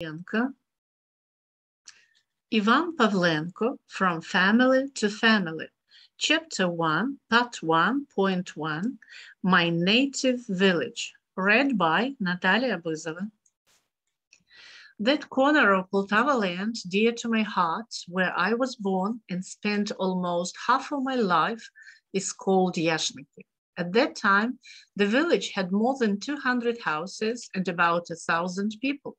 I.Pavlenko. Ivan Pavlenko, From Family to Family. Chapter 1, Part 1.1, My Native Village. Read by Natalia Buzova. That corner of Poltava land, dear to my heart, where I was born and spent almost half of my life, is called Yashniki. At that time, the village had more than 200 houses and about 1,000 people.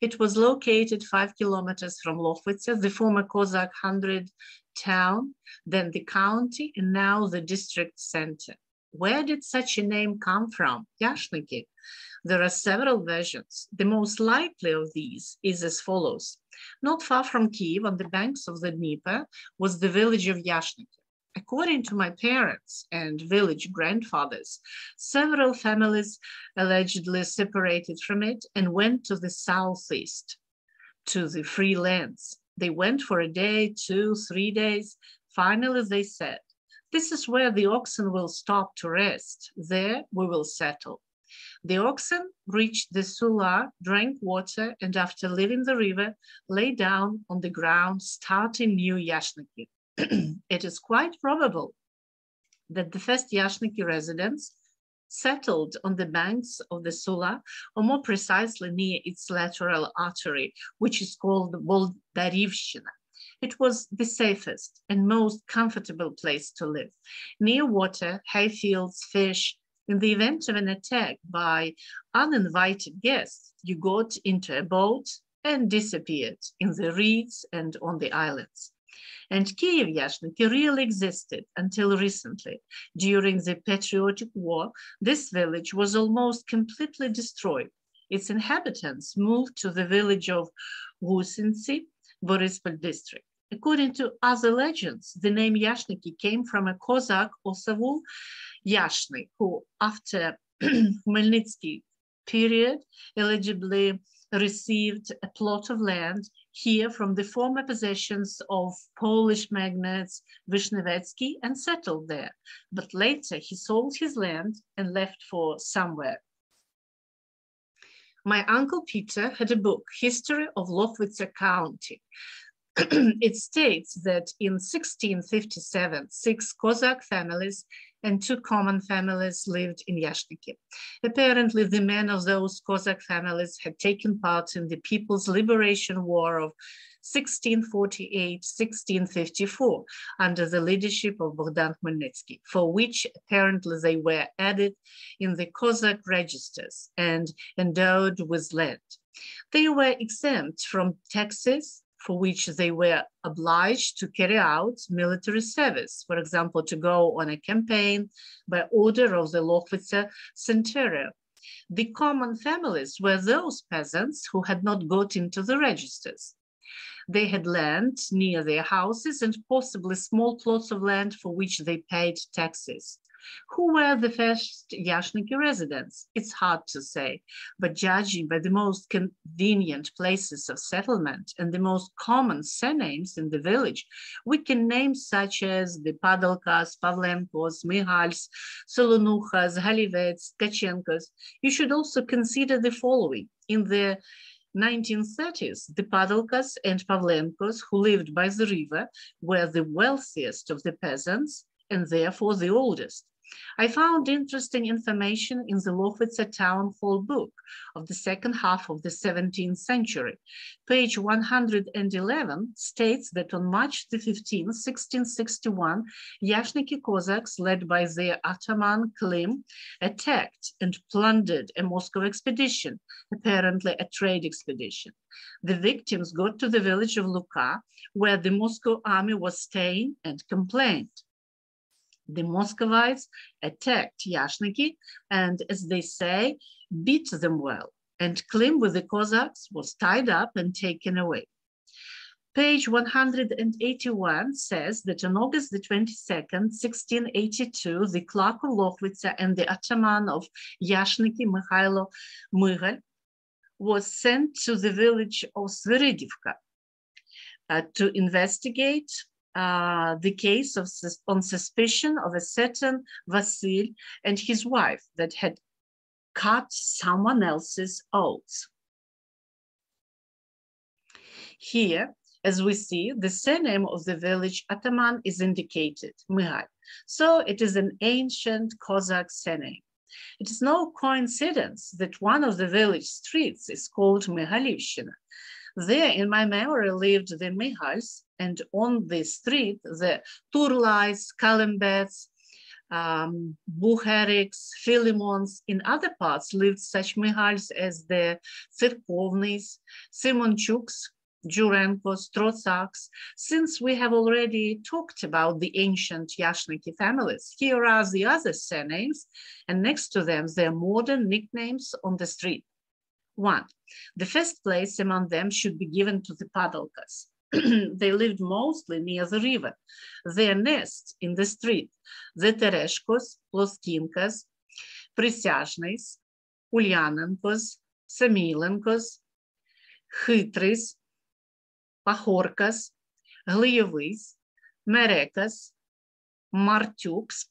It was located 5 kilometers from Lochvitsa, the former Cossack 100 town, then the county, and now the district center. Where did such a name come from? Yashniki. There are several versions. The most likely of these is as follows. Not far from Kiev, on the banks of the Dnieper, was the village of Yashniki. According to my parents and village grandfathers, several families allegedly separated from it and went to the southeast, to the free lands. They went for a day, 2, 3 days. Finally, they said, "This is where the oxen will stop to rest. There we will settle." The oxen reached the Sula, drank water, and after leaving the river, lay down on the ground, starting new Yashniki. It is quite probable that the first Yashniki residents settled on the banks of the Sula, or more precisely near its lateral artery, which is called Boldarivshina. It was the safest and most comfortable place to live. Near water, hay fields, fish. In the event of an attack by uninvited guests, you got into a boat and disappeared in the reeds and on the islands. And Kiev Yashniki really existed until recently. During the Patriotic War, this village was almost completely destroyed. Its inhabitants moved to the village of Gusinci, Borispol district. According to other legends, the name Yashniki came from a Cossack Osavul Yashny, who after Khmelnytsky period eligibly received a plot of land here from the former possessions of Polish magnates Vishnevetsky and settled there. But later he sold his land and left for somewhere. My uncle Peter had a book, History of Lochvitsa County. It states that in 1657, 6 Cossack families and 2 common families lived in Yashniki. Apparently, the men of those Cossack families had taken part in the People's Liberation War of 1648-1654 under the leadership of Bogdan Khmelnytsky, for which apparently they were added in the Cossack registers and endowed with land. They were exempt from taxes, for which they were obliged to carry out military service, for example, to go on a campaign by order of the Lochvitsa Centurion. The common families were those peasants who had not got into the registers. They had land near their houses and possibly small plots of land for which they paid taxes. Who were the first Yashniki residents? It's hard to say, but judging by the most convenient places of settlement and the most common surnames in the village, we can name such as the Padalkas, Pavlenkos, Mihals, Solonuchas, Halivets, Tkachenkos. You should also consider the following. In the 1930s, the Padalkas and Pavlenkos, who lived by the river, were the wealthiest of the peasants and therefore the oldest. I found interesting information in the Lochvitsa Town Hall book of the second half of the 17th century. Page 111 states that on March the 15th, 1661, Yashniki Cossacks, led by their ataman Klim, attacked and plundered a Moscow expedition, apparently a trade expedition. The victims got to the village of Luka, where the Moscow army was staying, and complained. The Muscovites attacked Yashniki and, as they say, beat them well, and Klim with the Cossacks was tied up and taken away. Page 181 says that on August the 22nd, 1682, the clerk of Lochvitsa and the ataman of Yashniki, Mikhailo Mygal, was sent to the village of Sviridivka to investigate the case on suspicion of a certain Vasil and his wife that had cut someone else's oats. Here, as we see, the surname of the village Ataman is indicated, Mihail. So it is an ancient Cossack surname. It is no coincidence that one of the village streets is called Mihalivshina. There, in my memory, lived the Mihails, and on the street, the Turlais, Kalembets, Buhariks, Filimons. In other parts lived such Mihails as the Tsirkovnys, Simonchuks, Jurenkos, Trotsaks. Since we have already talked about the ancient Yashniki families, here are the other surnames, and next to them, their modern nicknames on the street. 1. The first place among them should be given to the Padalkas. They lived mostly near the river. Their nest in the street, the Tereshkos, Ploskinkas, Prisyazhnys, Ulyanenkos, Samilenkos, Chytrys, Pahorkas, Gliyevys, Merekas, Martyuks.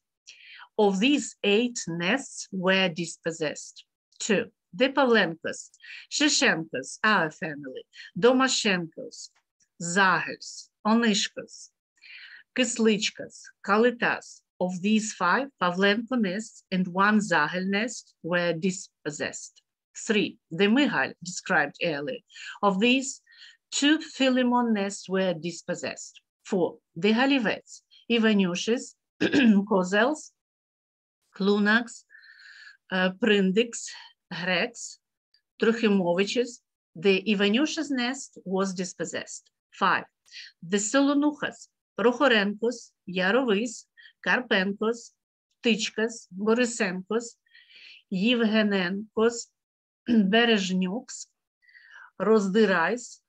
Of these 8 nests were dispossessed. 2. The Pavlenkos, Sheshenkos, our family, Domashenkos, Zahels, Onishkos, Kislichkas, Kalitas. Of these 5, Pavlenko nests and 1 Zahel nest were dispossessed. 3. The Mihail described earlier. Of these, 2 Filimon nests were dispossessed. 4. The Halivets, Ivanushis, Kozels, Klunaks, Prindiks, Hreks, Truchimoviches. The Ivanushas nest was dispossessed. 5. The Solonuchas, Prohorenkos, Yarovys, Karpenkos, Tichkas, Borisenkos, Yevgenenkos, Berezhnyuks, Rozdyrais,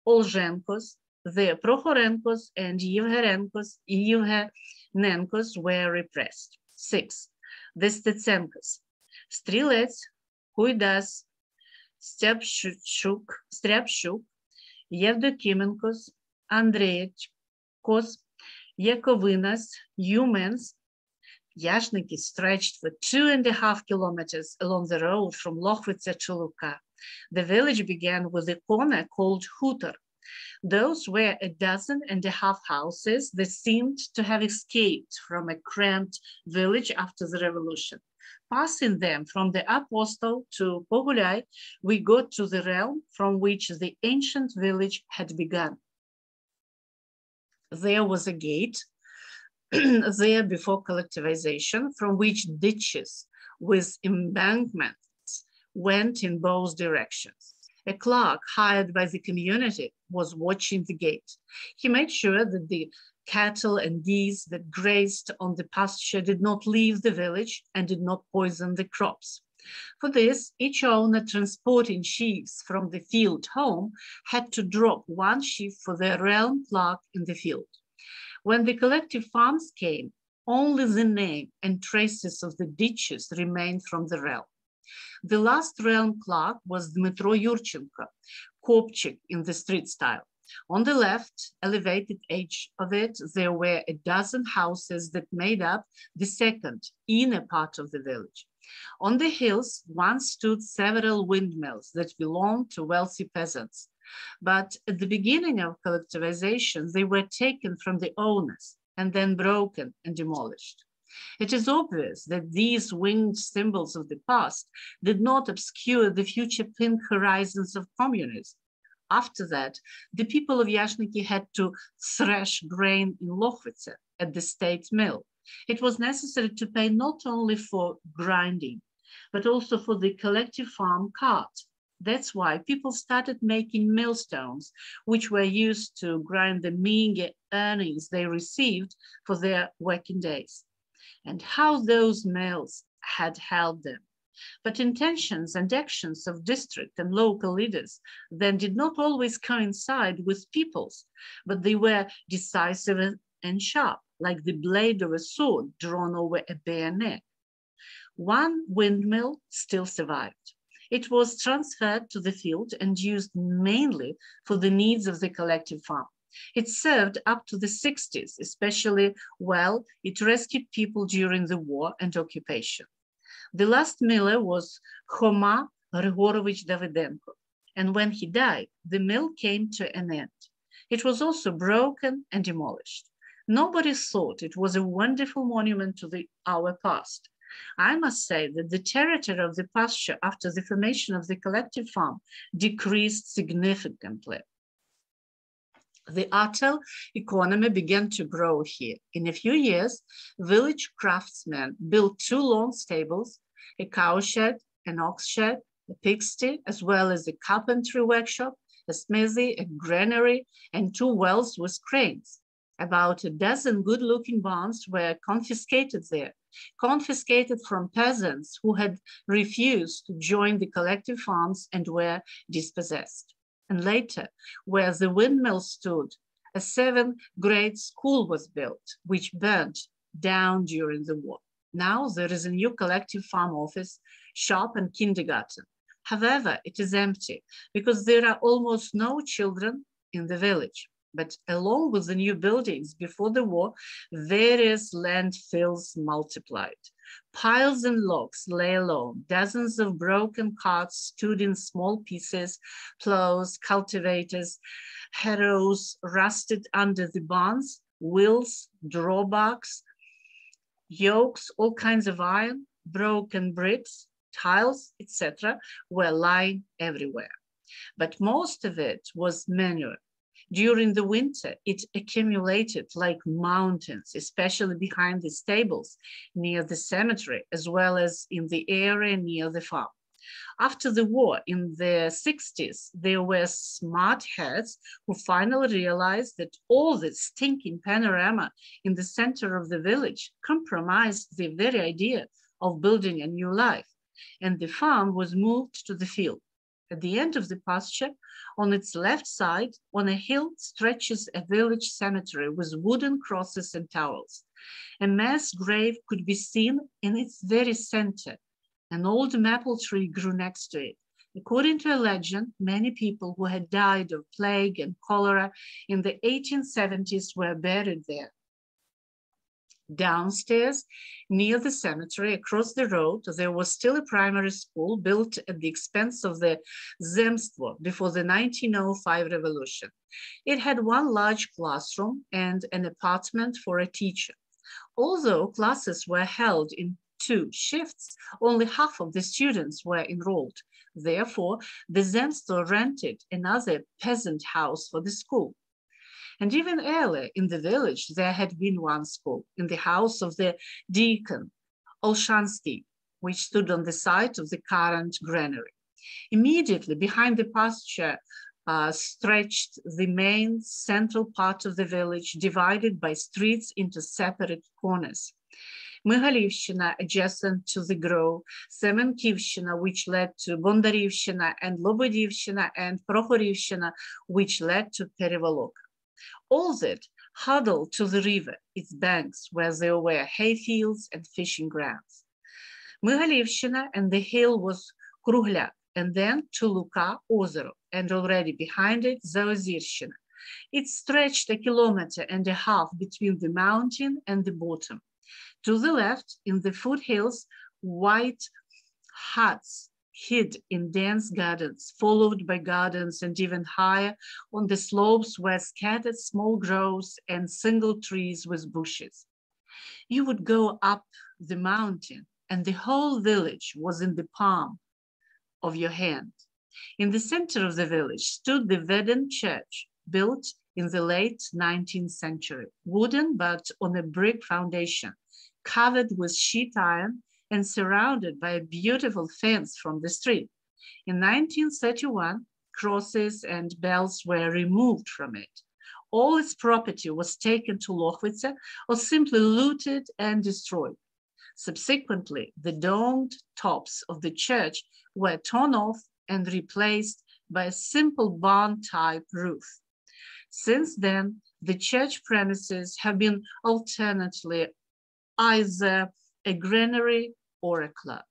Olzhenkos. The Prohorenkos and Yevgenenkos were repressed. 6. The Stetsenkos, Strilets, Huidas, Stryapchuk, Yevdokimenkos, Andreychkos, Yakovinas, Humans. Yashniki stretched for 2.5 kilometers along the road from Lochvitsa to Luka. The village began with a corner called Hutor. Those were 12.5 houses that seemed to have escaped from a cramped village after the revolution. Passing them from the Apostol to Pogulai, we got to the realm from which the ancient village had begun. There was a gate there before collectivization, from which ditches with embankments went in both directions. A clerk hired by the community was watching the gate. He made sure that the cattle and geese that grazed on the pasture did not leave the village and did not poison the crops. For this, each owner transporting sheaves from the field home had to drop 1 sheaf for the realm clerk in the field. When the collective farms came, only the name and traces of the ditches remained from the realm. The last realm clerk was Dmitro Yurchenko, Kopchik in the street style. On the left, elevated edge of it, there were 12 houses that made up the second inner part of the village. On the hills, once stood several windmills that belonged to wealthy peasants. But at the beginning of collectivization, they were taken from the owners and then broken and demolished. It is obvious that these winged symbols of the past did not obscure the future pink horizons of communism. After that, the people of Yashniki had to thresh grain in Lochvitsa at the state mill. It was necessary to pay not only for grinding, but also for the collective farm cart. That's why people started making millstones, which were used to grind the meager earnings they received for their working days. And how those mills had helped them. But intentions and actions of district and local leaders then did not always coincide with people's, but they were decisive and sharp, like the blade of a sword drawn over a bare neck. 1 windmill still survived. It was transferred to the field and used mainly for the needs of the collective farm. It served up to the 60s, especially well. It rescued people during the war and occupation. The last miller was Khoma Grigorovich Davydenko, and when he died, the mill came to an end. It was also broken and demolished. Nobody thought it was a wonderful monument to our past. I must say that the territory of the pasture after the formation of the collective farm decreased significantly. The atoll economy began to grow here. In a few years, village craftsmen built 2 long stables, a cowshed, an ox shed, a pigsty, as well as a carpentry workshop, a smithy, a granary, and 2 wells with cranes. About a dozen good-looking barns were confiscated there, confiscated from peasants who had refused to join the collective farms and were dispossessed. And later, where the windmill stood, a 7th-grade school was built, which burned down during the war. Now there is a new collective farm office, shop, and kindergarten. However, it is empty because there are almost no children in the village. But along with the new buildings before the war, various landfills multiplied. Piles and logs lay alone. Dozens of broken carts stood in small pieces. Plows, cultivators, harrows rusted under the barns. Wheels, drawbacks, yokes, all kinds of iron, broken bricks, tiles, etc., were lying everywhere. But most of it was manure. During the winter, it accumulated like mountains, especially behind the stables near the cemetery, as well as in the area near the farm. After the war, in the 60s, there were smart heads who finally realized that all the stinking panorama in the center of the village compromised the very idea of building a new life, and the farm was moved to the field. At the end of the pasture, on its left side, on a hill, stretches a village cemetery with wooden crosses and towels. A mass grave could be seen in its very center. An old maple tree grew next to it. According to a legend, many people who had died of plague and cholera in the 1870s were buried there. Downstairs, near the cemetery, across the road, there was still a primary school built at the expense of the Zemstvo before the 1905 revolution. It had 1 large classroom and an apartment for a teacher. Although classes were held in 2 shifts, only half of the students were enrolled. Therefore, the Zemstvo rented another peasant house for the school. And even earlier in the village, there had been 1 school in the house of the deacon, Olshansky, which stood on the site of the current granary. Immediately behind the pasture stretched the main central part of the village, divided by streets into separate corners. Mihalivshina, adjacent to the grove, Semenkivshina, which led to Bondarivshina, and Lobodivshina and Prokhorivshina, which led to Perevolok. All that huddled to the river, its banks, where there were hay fields and fishing grounds. Mihalivshina, and the hill was Kruglyak, and then to Luka Ozero, and already behind it, Zaozirshina. It stretched 1.5 kilometers between the mountain and the bottom. To the left, in the foothills, white huts hid in dense gardens, followed by gardens, and even higher on the slopes were scattered small groves and single trees with bushes. You would go up the mountain, and the whole village was in the palm of your hand. In the center of the village stood the Veden church, built in the late 19th century, wooden but on a brick foundation, covered with sheet iron and surrounded by a beautiful fence from the street. In 1931, crosses and bells were removed from it. All its property was taken to Lochvitsa or simply looted and destroyed. Subsequently, the domed tops of the church were torn off and replaced by a simple barn-type roof. Since then, the church premises have been alternately either a granary or a club.